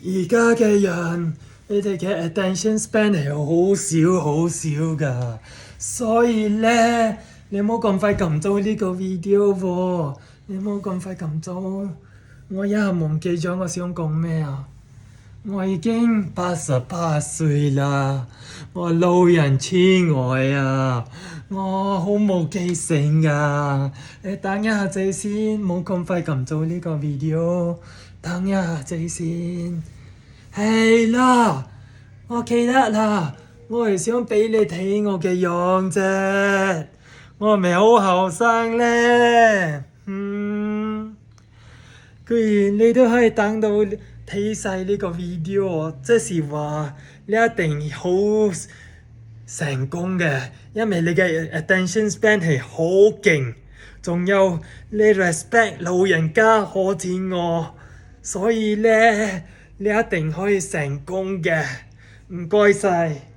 而家嘅人，你哋嘅 attention span 係好少噶，所以咧，你唔好咁快撳咗呢個 video 喎，你唔好咁快撳咗。我一下忘記咗我想講咩啊！我已經88歲啦，我老人痴呆啊，我好冇記性噶。你等一下仔先，冇咁快撳咗呢個 video，等一下仔先。係啦，我記得啦，我係想俾你睇我嘅樣啫，我係咪好後生咧？居然你都可以等到睇晒呢個 video，即是話你一定好成功嘅，因為你嘅 attention span 係好勁，仲有你 respect 老人家好似我，所以咧你一定可以成功嘅，唔該晒。